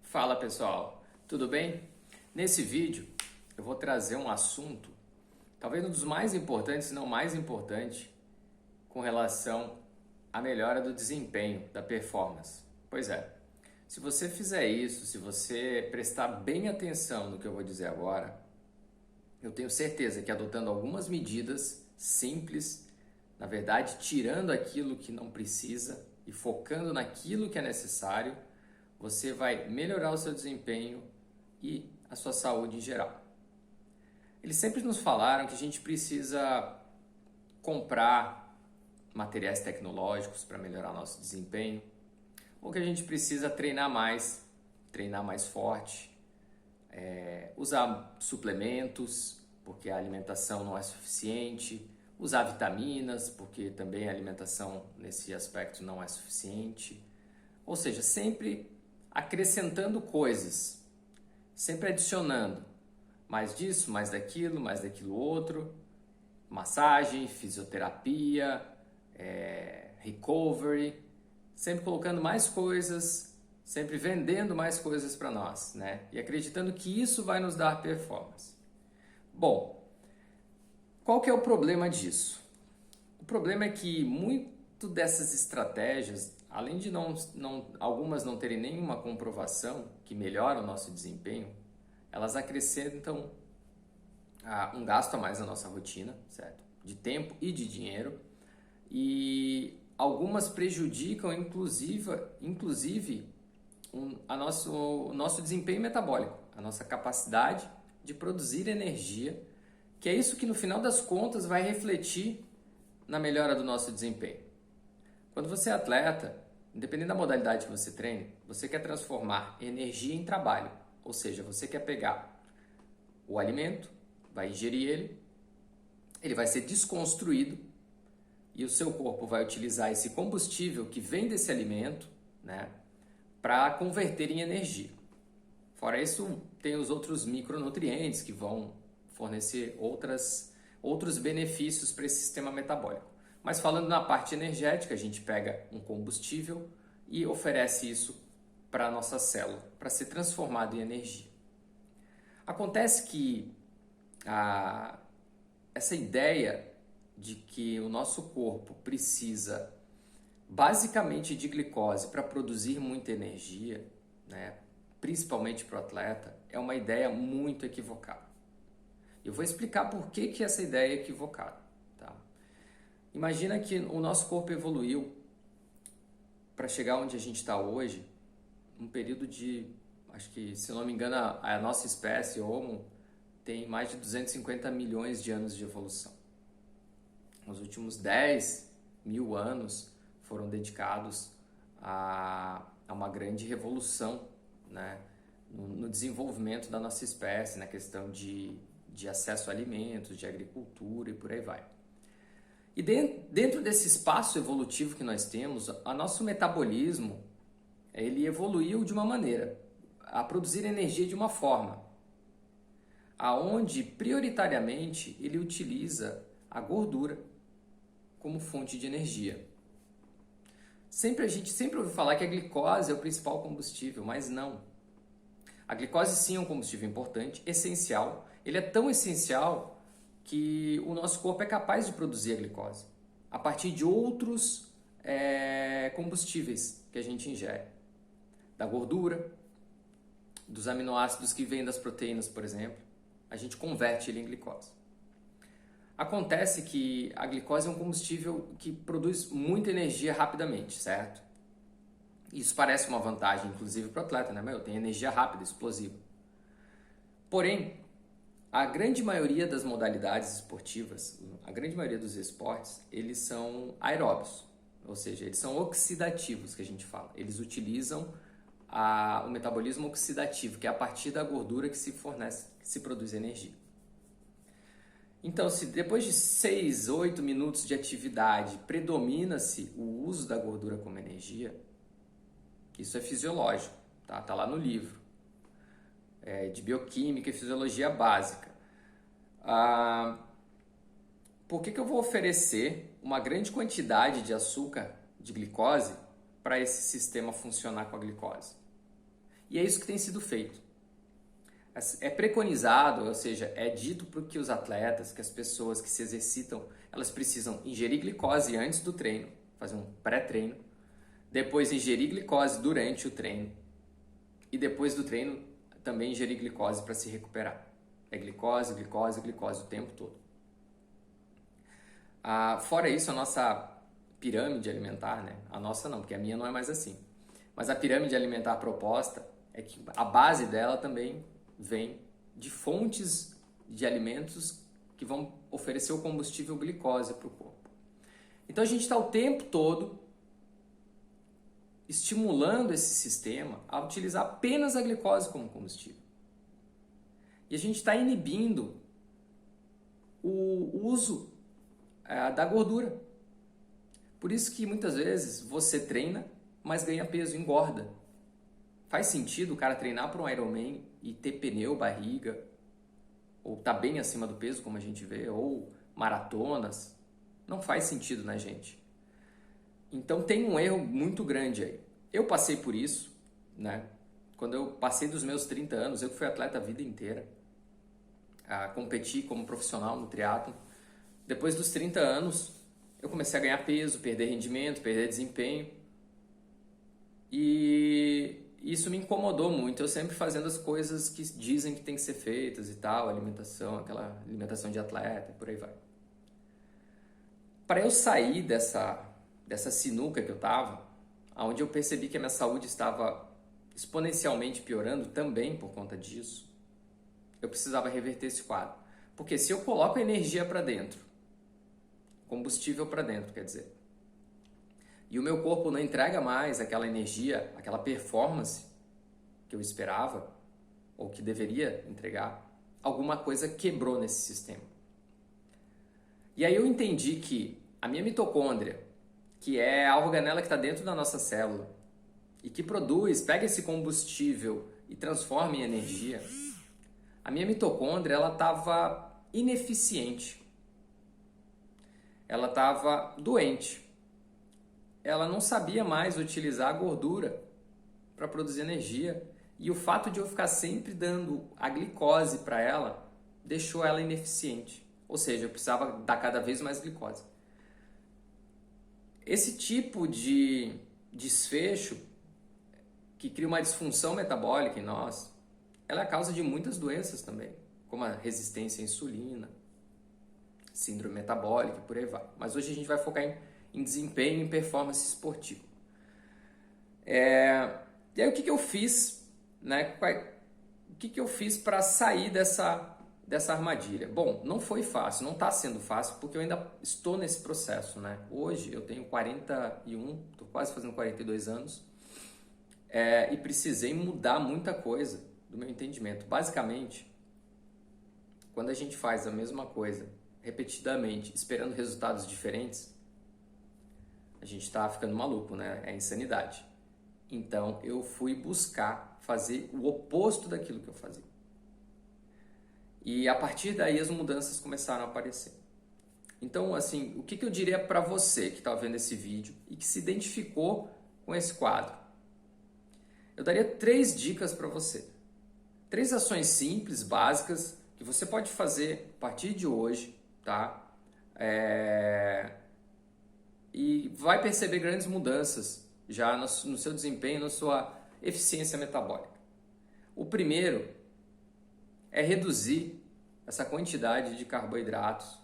Fala pessoal, tudo bem? Nesse vídeo eu vou trazer um assunto, talvez um dos mais importantes, se não mais importante, com relação à melhora do desempenho, da performance. Pois é, se você fizer isso, se você prestar bem atenção no que eu vou dizer agora, eu tenho certeza que adotando algumas medidas simples, na verdade tirando aquilo que não precisa e focando naquilo que é necessário, você vai melhorar o seu desempenho e a sua saúde em geral. Eles sempre nos falaram que a gente precisa comprar materiais tecnológicos para melhorar nosso desempenho, ou que a gente precisa treinar mais forte, usar suplementos, porque a alimentação não é suficiente, usar vitaminas, porque também a alimentação nesse aspecto não é suficiente. Ou seja, sempre acrescentando coisas, sempre adicionando mais disso, mais daquilo outro, massagem, fisioterapia, recovery, sempre colocando mais coisas, sempre vendendo mais coisas para nós, né? E acreditando que isso vai nos dar performance. Bom, qual que é o problema disso? O problema é que muito dessas estratégias, além de algumas não terem nenhuma comprovação que melhora o nosso desempenho, elas acrescentam um gasto a mais na nossa rotina, certo? De tempo e de dinheiro, e algumas prejudicam inclusive o nosso desempenho metabólico, a nossa capacidade de produzir energia, que é isso que no final das contas vai refletir na melhora do nosso desempenho. Quando você é atleta, independente da modalidade que você treine, você quer transformar energia em trabalho. Ou seja, você quer pegar o alimento, vai ingerir ele vai ser desconstruído e o seu corpo vai utilizar esse combustível que vem desse alimento, né, para converter em energia. Fora isso, tem os outros micronutrientes que vão fornecer outros benefícios para esse sistema metabólico. Mas falando na parte energética, a gente pega um combustível e oferece isso para a nossa célula, para ser transformado em energia. Acontece que essa ideia de que o nosso corpo precisa basicamente de glicose para produzir muita energia, né, principalmente para o atleta, é uma ideia muito equivocada. Eu vou explicar por que essa ideia é equivocada. Tá? Imagina que o nosso corpo evoluiu para chegar onde a gente está hoje, um período de, acho que, se não me engano, a nossa espécie, Homo, tem mais de 250 milhões de anos de evolução. Os últimos 10 mil anos foram dedicados a uma grande revolução, né, no desenvolvimento da nossa espécie, na questão de acesso a alimentos, de agricultura e por aí vai. E dentro desse espaço evolutivo que nós temos, o nosso metabolismo ele evoluiu de uma maneira, a produzir energia de uma forma, aonde prioritariamente ele utiliza a gordura como fonte de energia. A gente sempre ouve falar que a glicose é o principal combustível, mas não. A glicose sim é um combustível importante, essencial. Ele é tão essencial que o nosso corpo é capaz de produzir a glicose a partir de outros combustíveis que a gente ingere. Da gordura, dos aminoácidos que vêm das proteínas, por exemplo, a gente converte ele em glicose. Acontece que a glicose é um combustível que produz muita energia rapidamente, certo? Isso parece uma vantagem, inclusive, para o atleta, né? Eu tenho energia rápida, explosiva. Porém, a grande maioria das modalidades esportivas, a grande maioria dos esportes, eles são aeróbios, ou seja, eles são oxidativos, que a gente fala. Eles utilizam o metabolismo oxidativo, que é a partir da gordura que se produz energia. Então, se depois de 6, 8 minutos de atividade predomina-se o uso da gordura como energia, isso é fisiológico, tá? Tá lá no livro de bioquímica e fisiologia básica. Por que eu vou oferecer uma grande quantidade de açúcar, de glicose, para esse sistema funcionar com a glicose? E é isso que tem sido feito. É preconizado, ou seja, é dito para que os atletas, que as pessoas que se exercitam, elas precisam ingerir glicose antes do treino, fazer um pré-treino, depois ingerir glicose durante o treino e depois do treino também ingerir glicose para se recuperar. É glicose, glicose, glicose o tempo todo. Fora isso, a nossa pirâmide alimentar, né? A nossa não, porque a minha não é mais assim. Mas a pirâmide alimentar proposta é que a base dela também vem de fontes de alimentos que vão oferecer o combustível glicose para o corpo. Então a gente está o tempo todo estimulando esse sistema a utilizar apenas a glicose como combustível. E a gente está inibindo o uso da gordura. Por isso que muitas vezes você treina, mas ganha peso, engorda. Faz sentido o cara treinar para um Ironman e ter pneu, barriga, ou tá bem acima do peso, como a gente vê, ou maratonas? Não faz sentido, né, gente? Então tem um erro muito grande aí. Eu passei por isso, né? Quando eu passei dos meus 30 anos, eu que fui atleta a vida inteira, competi como profissional no triatlo. Depois dos 30 anos, eu comecei a ganhar peso, perder rendimento, perder desempenho. E isso me incomodou muito, eu sempre fazendo as coisas que dizem que tem que ser feitas e tal, alimentação, aquela alimentação de atleta, por aí vai. Para eu sair dessa sinuca que eu estava, onde eu percebi que a minha saúde estava exponencialmente piorando também por conta disso, eu precisava reverter esse quadro. Porque se eu coloco energia para dentro, combustível para dentro, quer dizer, e o meu corpo não entrega mais aquela energia, aquela performance que eu esperava, ou que deveria entregar, alguma coisa quebrou nesse sistema. E aí eu entendi que a minha mitocôndria, que é a organela que está dentro da nossa célula, e que pega esse combustível e transforma em energia, a minha mitocôndria ela estava ineficiente. Ela estava doente. Ela não sabia mais utilizar a gordura para produzir energia. E o fato de eu ficar sempre dando a glicose para ela deixou ela ineficiente. Ou seja, eu precisava dar cada vez mais glicose. Esse tipo de desfecho que cria uma disfunção metabólica em nós, ela é a causa de muitas doenças também, como a resistência à insulina, síndrome metabólica e por aí vai. Mas hoje a gente vai focar em desempenho e em performance esportiva. E aí o que eu fiz, né? O que eu fiz para sair dessa armadilha? Bom, não foi fácil, não está sendo fácil, porque eu ainda estou nesse processo, né? Hoje eu tenho 41, estou quase fazendo 42 anos, e precisei mudar muita coisa do meu entendimento. Basicamente, quando a gente faz a mesma coisa repetidamente, esperando resultados diferentes, a gente está ficando maluco, né? É insanidade. Então, eu fui buscar fazer o oposto daquilo que eu fazia. E a partir daí as mudanças começaram a aparecer. Então, assim, o que eu diria para você que está vendo esse vídeo e que se identificou com esse quadro? Eu daria 3 dicas para você. 3 ações simples, básicas, que você pode fazer a partir de hoje, tá? E vai perceber grandes mudanças já no seu desempenho, na sua eficiência metabólica. O primeiro é reduzir essa quantidade de carboidratos,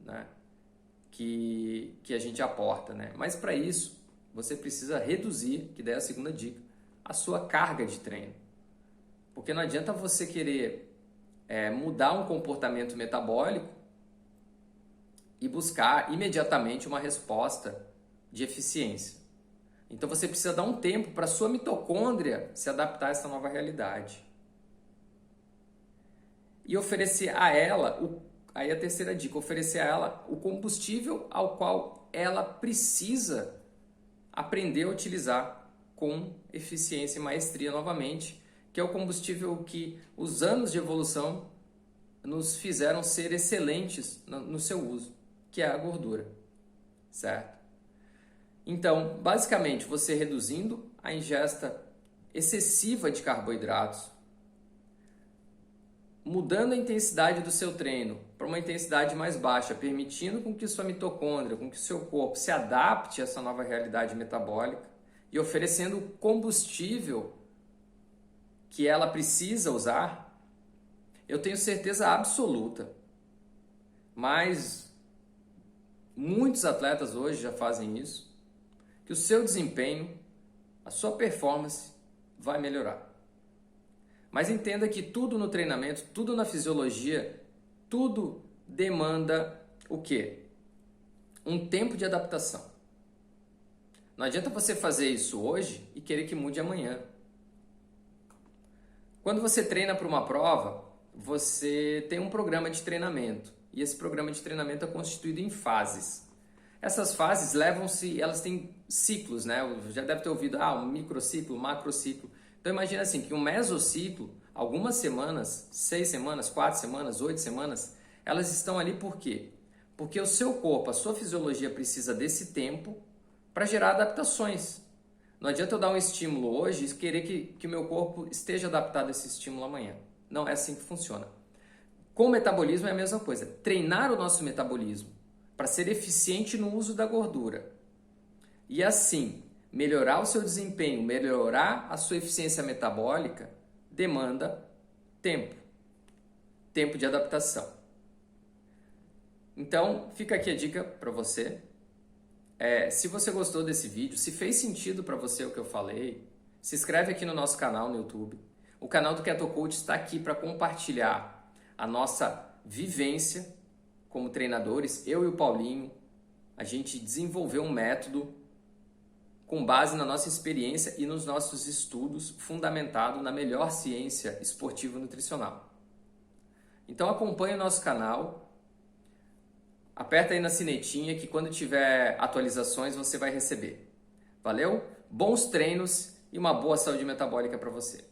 né, que a gente aporta, né? Mas para isso, você precisa reduzir, que daí é a segunda dica, a sua carga de treino. Porque não adianta você querer mudar um comportamento metabólico e buscar imediatamente uma resposta de eficiência. Então você precisa dar um tempo para a sua mitocôndria se adaptar a essa nova realidade. E oferecer a ela, aí a terceira dica, oferecer a ela o combustível ao qual ela precisa aprender a utilizar com eficiência e maestria novamente, que é o combustível que os anos de evolução nos fizeram ser excelentes no seu uso, que é a gordura, certo? Então, basicamente, você reduzindo a ingesta excessiva de carboidratos, mudando a intensidade do seu treino para uma intensidade mais baixa, permitindo com que sua mitocôndria, com que o seu corpo se adapte a essa nova realidade metabólica e oferecendo o combustível que ela precisa usar, eu tenho certeza absoluta, mas muitos atletas hoje já fazem isso, que o seu desempenho, a sua performance vai melhorar. Mas entenda que tudo no treinamento, tudo na fisiologia, tudo demanda o quê? Um tempo de adaptação. Não adianta você fazer isso hoje e querer que mude amanhã. Quando você treina para uma prova, você tem um programa de treinamento. E esse programa de treinamento é constituído em fases. Essas fases elas têm ciclos, né? Já deve ter ouvido, um microciclo, um macrociclo. Então imagina assim, que um mesociclo, algumas semanas, 6 semanas, 4 semanas, 8 semanas, elas estão ali por quê? Porque o seu corpo, a sua fisiologia precisa desse tempo para gerar adaptações. Não adianta eu dar um estímulo hoje e querer que o meu corpo esteja adaptado a esse estímulo amanhã. Não é assim que funciona. Com o metabolismo é a mesma coisa. Treinar o nosso metabolismo para ser eficiente no uso da gordura e assim melhorar o seu desempenho, melhorar a sua eficiência metabólica, demanda tempo de adaptação. Então, fica aqui a dica para você. Se você gostou desse vídeo, se fez sentido para você o que eu falei, se inscreve aqui no nosso canal no YouTube. O canal do Keto Coach está aqui para compartilhar a nossa vivência como treinadores. Eu e o Paulinho, a gente desenvolveu um método com base na nossa experiência e nos nossos estudos, fundamentado na melhor ciência esportivo-nutricional. Então acompanhe o nosso canal, aperta aí na sinetinha que quando tiver atualizações você vai receber. Valeu? Bons treinos e uma boa saúde metabólica para você.